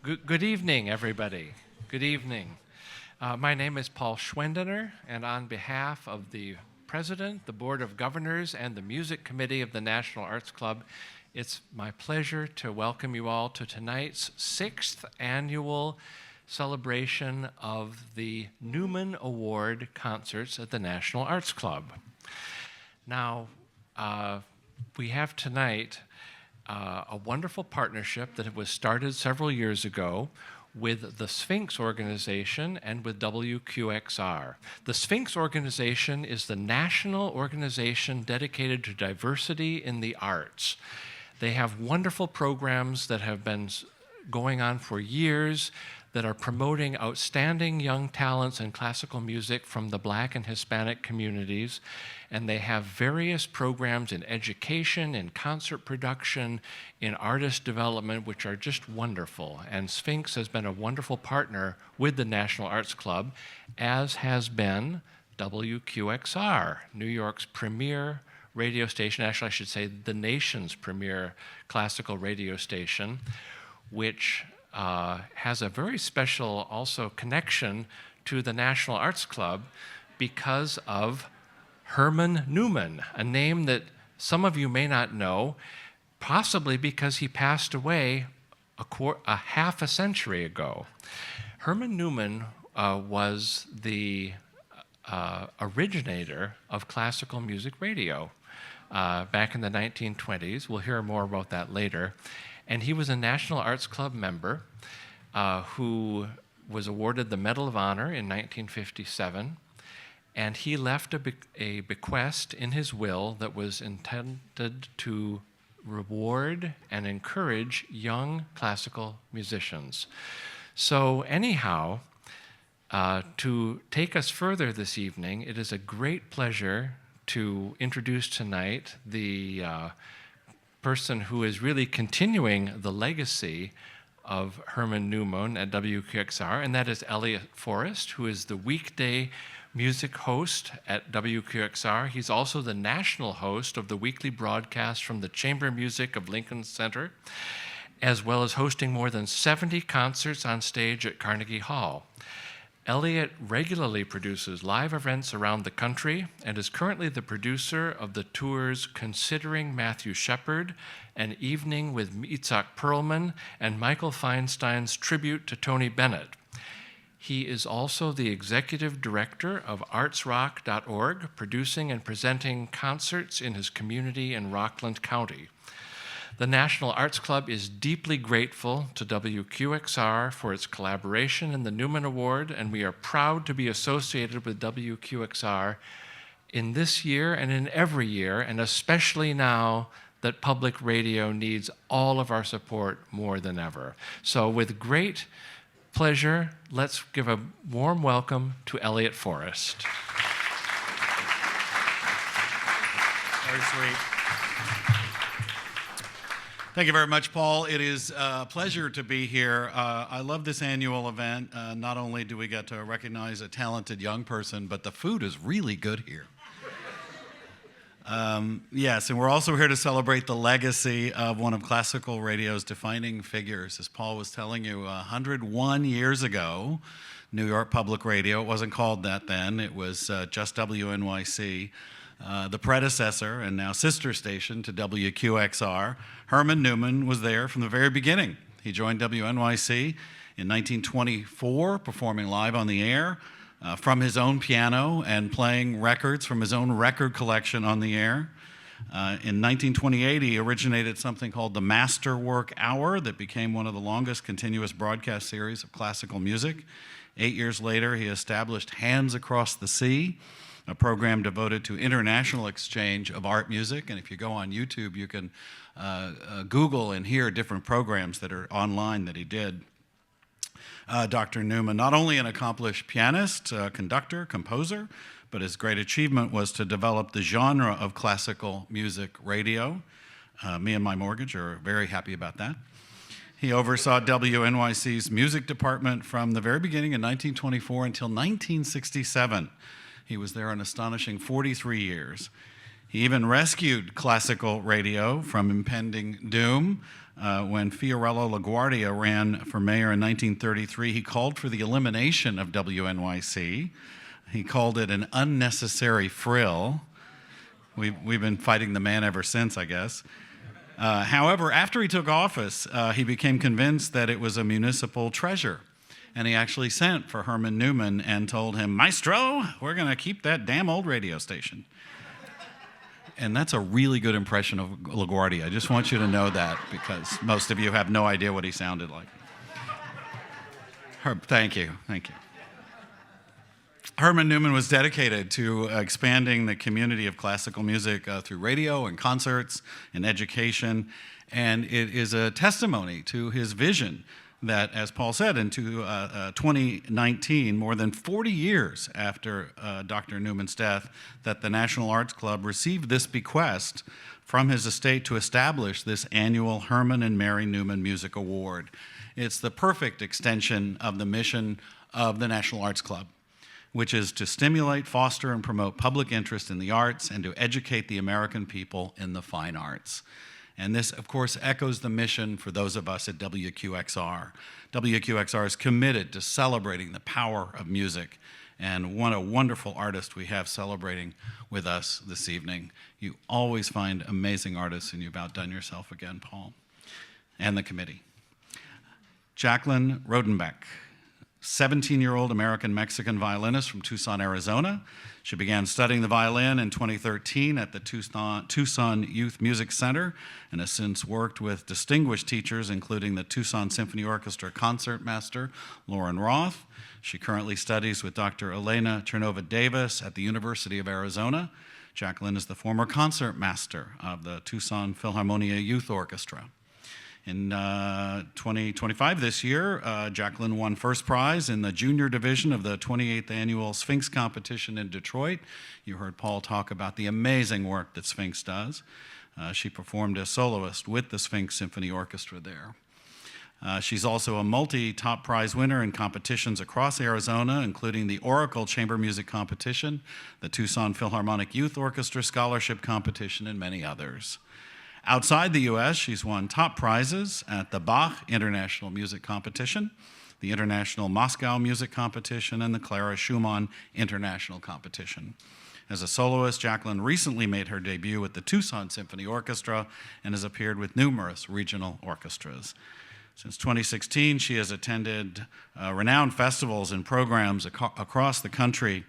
Good evening, everybody. Good evening. My name is Paul Schwendener, and on behalf of the President, the Board of Governors, and the Music Committee of the National Arts Club, it's my pleasure to welcome you all to tonight's 6th annual celebration of the Neuman Award concerts at the National Arts Club. Now, we have tonight a wonderful partnership that was started several years ago with the Sphinx Organization and with WQXR. The Sphinx Organization is the national organization dedicated to diversity in the arts. They have wonderful programs that have been going on for years that are promoting outstanding young talents in classical music from the Black and Hispanic communities. And they have various programs in education, in concert production, in artist development, which are just wonderful. And Sphinx has been a wonderful partner with the National Arts Club, as has been WQXR, New York's premier radio station, actually I should say the nation's premier classical radio station, which has a very special also connection to the National Arts Club because of Herman Neuman, a name that some of you may not know, possibly because he passed away a half a century ago. Herman Neuman was the originator of classical music radio back in the 1920s. We'll hear more about that later. And he was a National Arts Club member who was awarded the Medal of Honor in 1957. And he left a bequest in his will that was intended to reward and encourage young classical musicians. So anyhow, to take us further this evening, it is a great pleasure to introduce tonight the person who is really continuing the legacy of Herman Neuman at WQXR, and that is Elliot Forrest, who is the weekday music host at WQXR. He's also the national host of the weekly broadcast from the Chamber Music of Lincoln Center, as well as hosting more than 70 concerts on stage at Carnegie Hall. Elliot regularly produces live events around the country and is currently the producer of the tours Considering Matthew Shepard, An Evening with Itzhak Perlman, and Michael Feinstein's Tribute to Tony Bennett. He is also the executive director of artsrock.org, producing and presenting concerts in his community in Rockland County. The National Arts Club is deeply grateful to WQXR for its collaboration in the Neuman Award, and we are proud to be associated with WQXR in this year and in every year, and especially now that public radio needs all of our support more than ever. So with great pleasure, let's give a warm welcome to Elliot Forrest. Very sweet. Thank you very much, Paul. It is a pleasure to be here. I love this annual event. Not only do we get to recognize a talented young person, but the food is really good here. Yes, and we're also here to celebrate the legacy of one of classical radio's defining figures. As Paul was telling you, 101 years ago, New York Public Radio, it wasn't called that then, it was just WNYC, the predecessor and now sister station to WQXR. Herman Neuman was there from the very beginning. He joined WNYC in 1924, performing live on the air from his own piano and playing records from his own record collection on the air. In 1928, he originated something called the Masterwork Hour that became one of the longest continuous broadcast series of classical music. 8 years later, he established Hands Across the Sea, a program devoted to international exchange of art music. And if you go on YouTube, you can Google and hear different programs that are online that he did. Dr. Neuman, not only an accomplished pianist, conductor, composer, but his great achievement was to develop the genre of classical music radio. Me and my mortgage are very happy about that. He oversaw WNYC's music department from the very beginning in 1924 until 1967. He was there an astonishing 43 years. He even rescued classical radio from impending doom When Fiorello LaGuardia ran for mayor in 1933, he called for the elimination of WNYC. He called it an unnecessary frill. We've been fighting the man ever since, I guess. However, after he took office, he became convinced that it was a municipal treasure. And he actually sent for Herman Neuman and told him, "Maestro, we're going to keep that damn old radio station." And that's a really good impression of LaGuardia. I just want you to know that, because most of you have no idea what he sounded like. Thank you. Herman Neuman was dedicated to expanding the community of classical music through radio and concerts and education, and it is a testimony to his vision that, as Paul said, in 2019, more than 40 years after Dr. Neuman's death, that the National Arts Club received this bequest from his estate to establish this annual Herman and Mary Neuman Music Award. It's the perfect extension of the mission of the National Arts Club, which is to stimulate, foster, and promote public interest in the arts and to educate the American people in the fine arts. And this, of course, echoes the mission for those of us at WQXR. WQXR is committed to celebrating the power of music, and what a wonderful artist we have celebrating with us this evening. You always find amazing artists, and you've outdone yourself again, Paul, and the committee. Jacqueline Rodenbeck, 17-year-old American-Mexican violinist from Tucson, Arizona. She began studying the violin in 2013 at the Tucson Youth Music Center and has since worked with distinguished teachers, including the Tucson Symphony Orchestra concertmaster, Lauren Roth. She currently studies with Dr. Elena Chernova-Davis at the University of Arizona. Jacqueline is the former concertmaster of the Tucson Philharmonic Youth Orchestra. In 2025, this year, Jacqueline won first prize in the junior division of the 28th annual Sphinx competition in Detroit. You heard Paul talk about the amazing work that Sphinx does. She performed as soloist with the Sphinx Symphony Orchestra there. She's also a multi-top prize winner in competitions across Arizona, including the Oracle Chamber Music Competition, the Tucson Philharmonic Youth Orchestra Scholarship Competition, and many others. Outside the U.S., she's won top prizes at the Bach International Music Competition, the International Moscow Music Competition, and the Clara Schumann International Competition. As a soloist, Jacqueline recently made her debut with the Tucson Symphony Orchestra and has appeared with numerous regional orchestras. Since 2016, she has attended renowned festivals and programs across the country,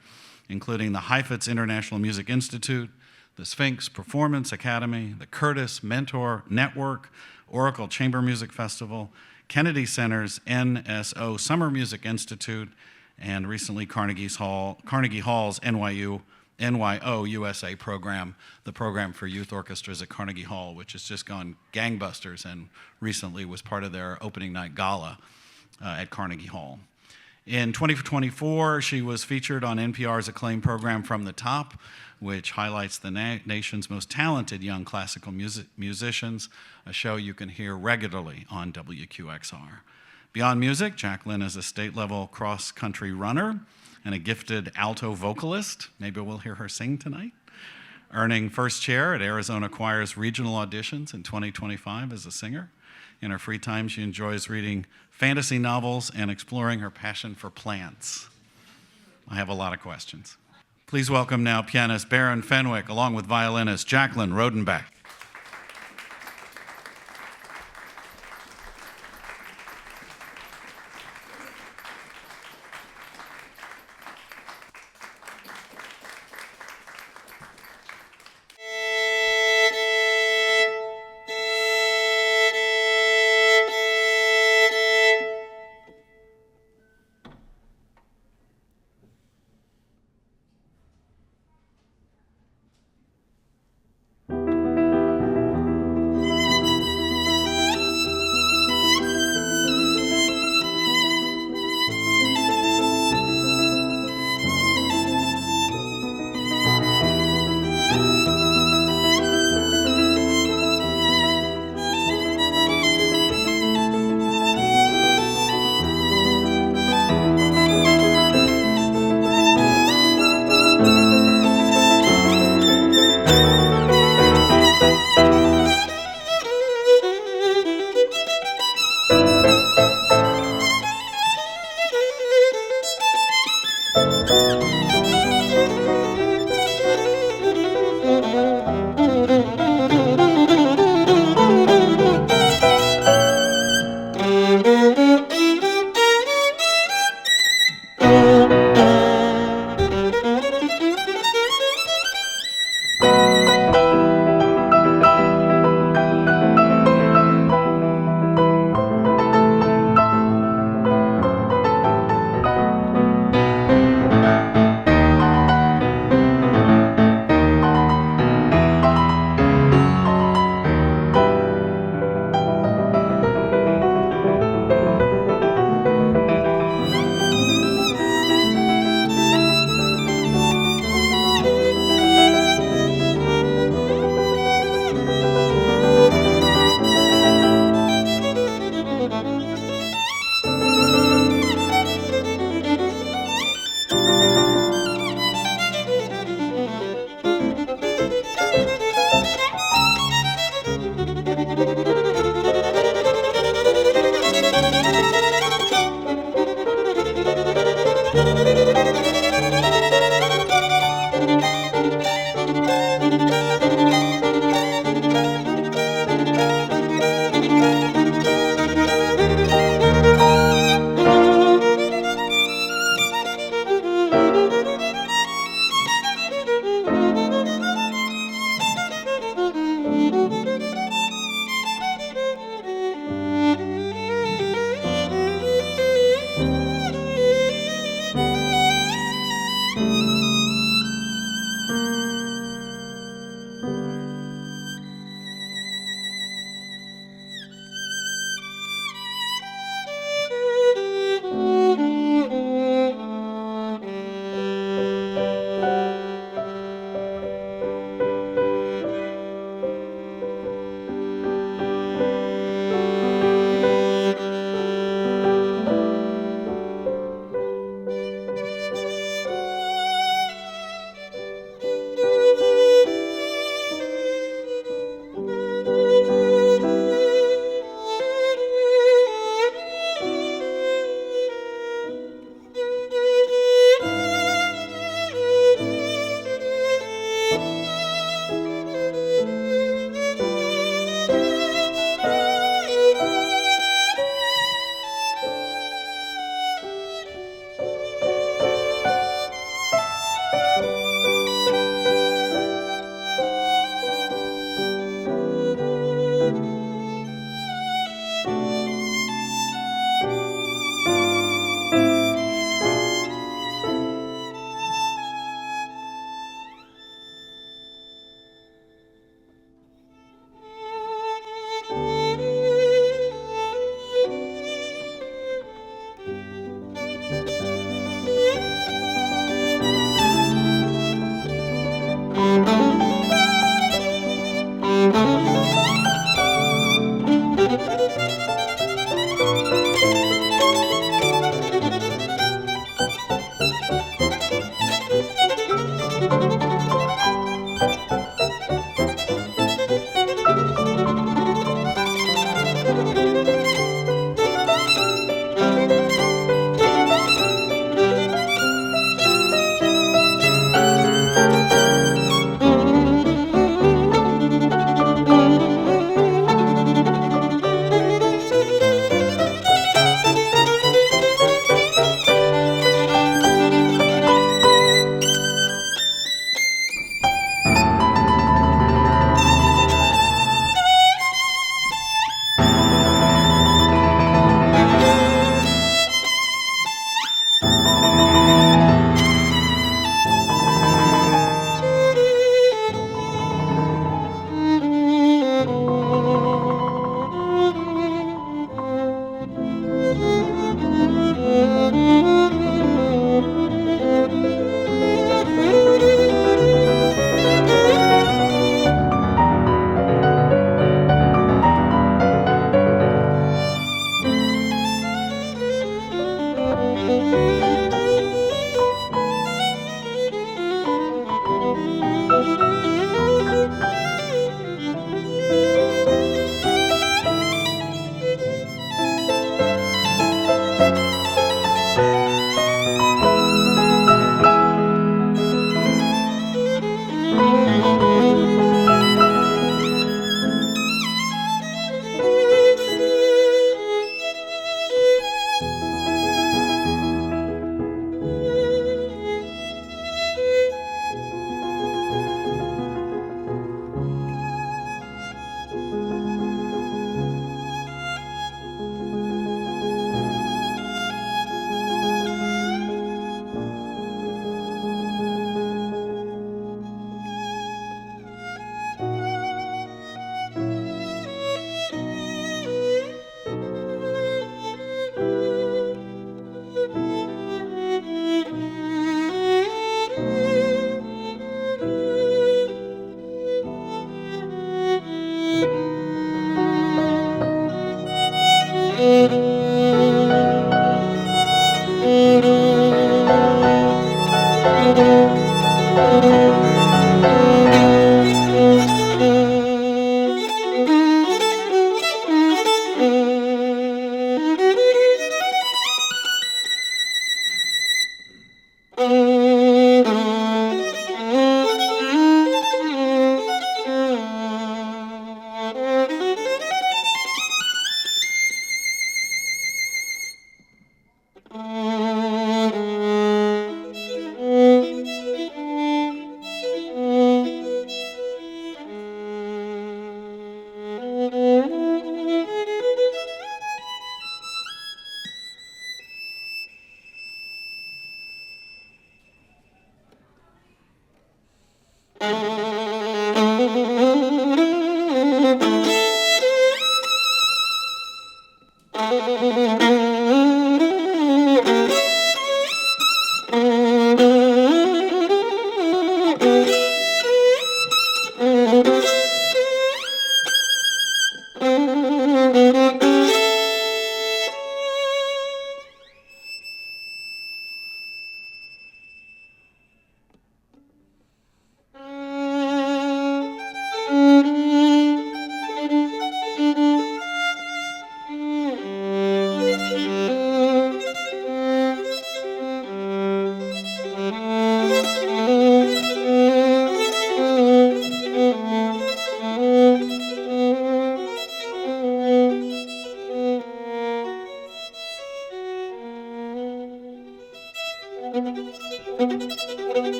including the Heifetz International Music Institute, the Sphinx Performance Academy, the Curtis Mentor Network, Oracle Chamber Music Festival, Kennedy Center's NSO Summer Music Institute, and recently Carnegie Hall's NYO USA program, the program for youth orchestras at Carnegie Hall, which has just gone gangbusters and recently was part of their opening night gala at Carnegie Hall. In 2024, she was featured on NPR's acclaimed program From the Top, which highlights the nation's most talented young classical musicians, a show you can hear regularly on WQXR. Beyond music, Jacqueline is a state-level cross-country runner and a gifted alto vocalist. Maybe we'll hear her sing tonight. Earning first chair at Arizona Choir's regional auditions in 2025 as a singer. In her free time, she enjoys reading fantasy novels and exploring her passion for plants. I have a lot of questions. Please welcome now pianist Baron Fenwick, along with violinist Jacqueline Rodenbeck.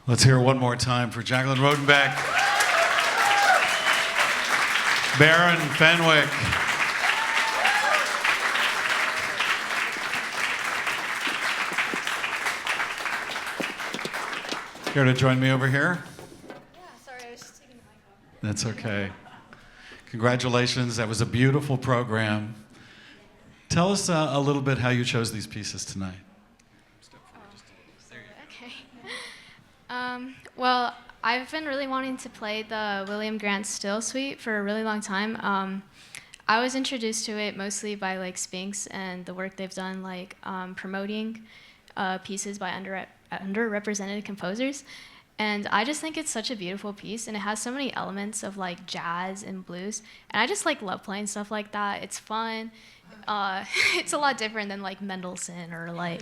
Let's hear it one more time for Jacqueline Rodenbeck, Baron Fenwick. Care to join me over here? Yeah, sorry, I was just taking the mic off. That's okay. Congratulations, that was a beautiful program. Tell us a little bit how you chose these pieces tonight. Okay. Well, I've been really wanting to play the William Grant Still Suite for a really long time. I was introduced to it mostly by like Sphinx and the work they've done, like promoting pieces by underrepresented composers. And I just think it's such a beautiful piece, and it has so many elements of like jazz and blues. And I just like love playing stuff like that. It's fun. It's a lot different than like Mendelssohn or like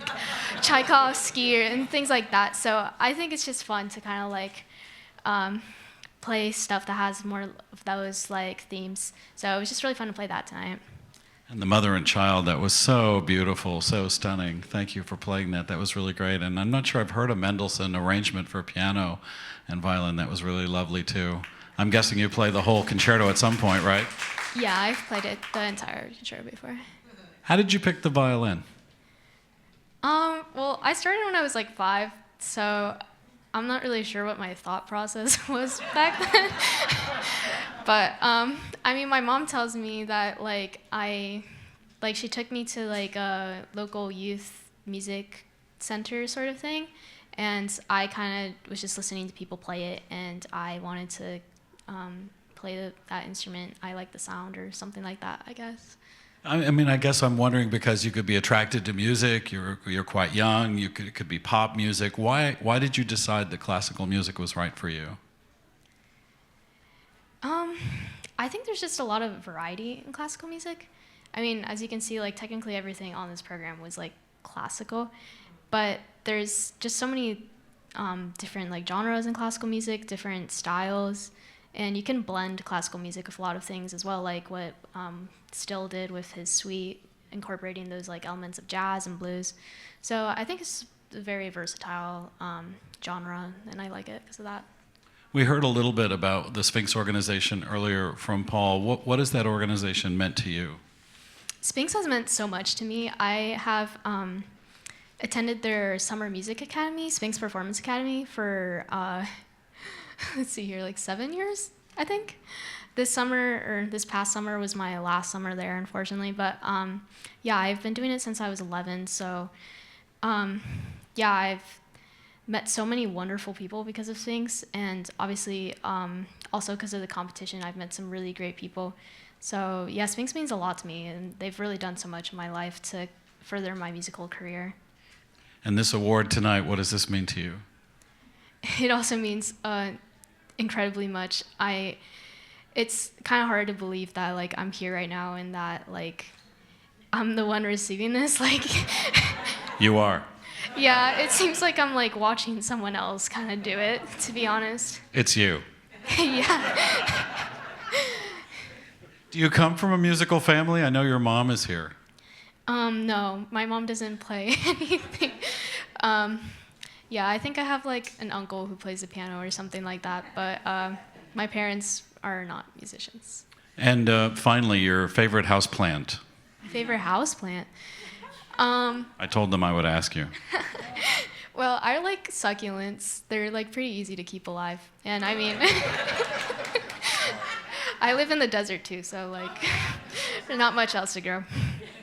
Tchaikovsky and things like that. So I think it's just fun to kind of like play stuff that has more of those like themes. So it was just really fun to play that tonight. And the mother and child, that was so beautiful, so stunning. Thank you for playing that. That was really great. And I'm not sure I've heard a Mendelssohn arrangement for piano and violin. That was really lovely too. I'm guessing you play the whole concerto at some point, right? Yeah, I've played it the entire concerto before. How did you pick the violin? Well, I started when I was like 5, so I'm not really sure what my thought process was back then. But I mean, my mom tells me that she took me to like a local youth music center sort of thing, and I kind of was just listening to people play it, and I wanted to play that instrument. I like the sound or something like that, I guess. I mean, I guess I'm wondering, because you could be attracted to music, you're quite young, it could be pop music. Why did you decide that classical music was right for you? I think there's just a lot of variety in classical music. I mean, as you can see, like technically everything on this program was like classical, but there's just so many different like genres in classical music, different styles, and you can blend classical music with a lot of things as well, like what Still did with his suite, incorporating those like elements of jazz and blues. So I think it's a very versatile genre, and I like it because of that. We heard a little bit about the Sphinx Organization earlier from Paul. What has that organization meant to you? Sphinx has meant so much to me. I have attended their summer music academy, Sphinx Performance Academy, for let's see here, like 7 years, I think. This past summer was my last summer there, unfortunately. But yeah, I've been doing it since I was 11. So yeah, I've met so many wonderful people because of Sphinx, and obviously also because of the competition, I've met some really great people. So yeah, Sphinx means a lot to me, and they've really done so much in my life to further my musical career. And this award tonight, what does this mean to you? It also means incredibly much. It's kind of hard to believe that like I'm here right now and that like I'm the one receiving this. Like You are. Yeah, it seems like I'm like watching someone else kind of do it, to be honest. It's you. Yeah. Do you come from a musical family? I know your mom is here. No, my mom doesn't play anything. Yeah, I think I have like an uncle who plays the piano or something like that, but my parents are not musicians. And finally, your favorite houseplant? My favorite houseplant? I told them I would ask you. Well, I like succulents. They're like pretty easy to keep alive. And I mean, I live in the desert too, so like there's not much else to grow.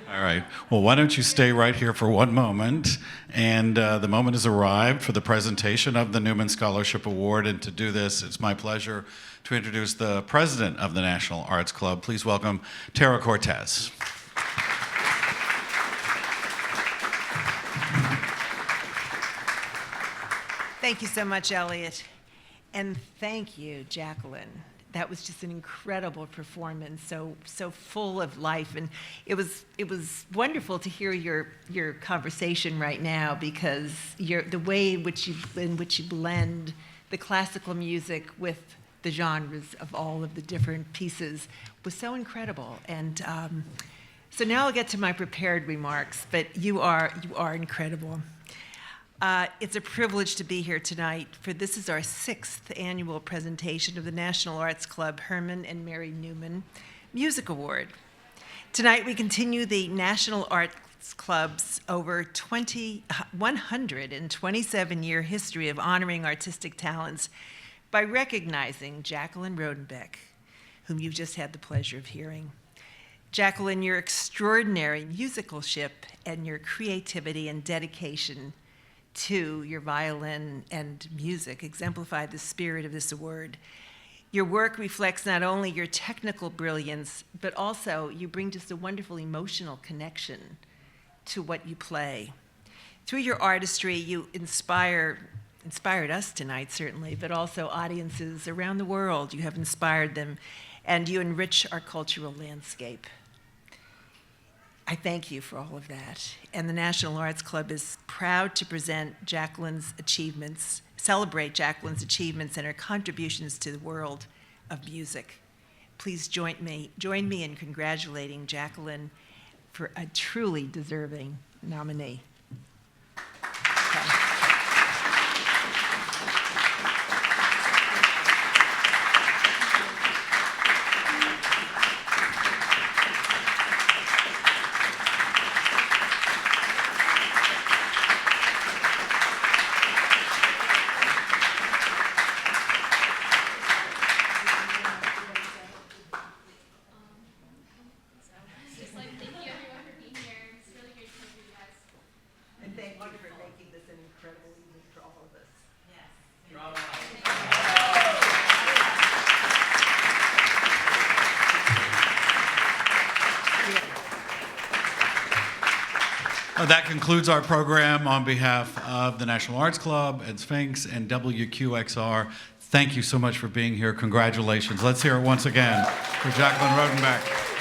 All right. Well, why don't you stay right here for one moment? And the moment has arrived for the presentation of the Neuman Scholarship Award. And to do this, it's my pleasure to introduce the president of the National Arts Club. Please welcome Tara Cortez. Thank you so much, Elliot. And thank you, Jacqueline. That was just an incredible performance, so full of life, and it was wonderful to hear your conversation right now, because the way in which you blend the classical music with the genres of all of the different pieces was so incredible. And so now I'll get to my prepared remarks, but you are incredible. It's a privilege to be here tonight, for this is our 6th annual presentation of the National Arts Club Herman and Mary Neuman Music Award. Tonight we continue the National Arts Club's over 127-year history of honoring artistic talents by recognizing Jacqueline Rodenbeck, whom you've just had the pleasure of hearing. Jacqueline, your extraordinary musicalship and your creativity and dedication to your violin and music exemplify the spirit of this award. Your work reflects not only your technical brilliance, but also you bring just a wonderful emotional connection to what you play. Through your artistry, you inspired us tonight, certainly, but also audiences around the world. You have inspired them, and you enrich our cultural landscape. I thank you for all of that. And the National Arts Club is proud to present celebrate Jacqueline's achievements and her contributions to the world of music. Please join me in congratulating Jacqueline for a truly deserving nominee. That concludes our program. On behalf of the National Arts Club and Sphinx and WQXR, thank you so much for being here. Congratulations. Let's hear it once again for Jacqueline Rodenbeck.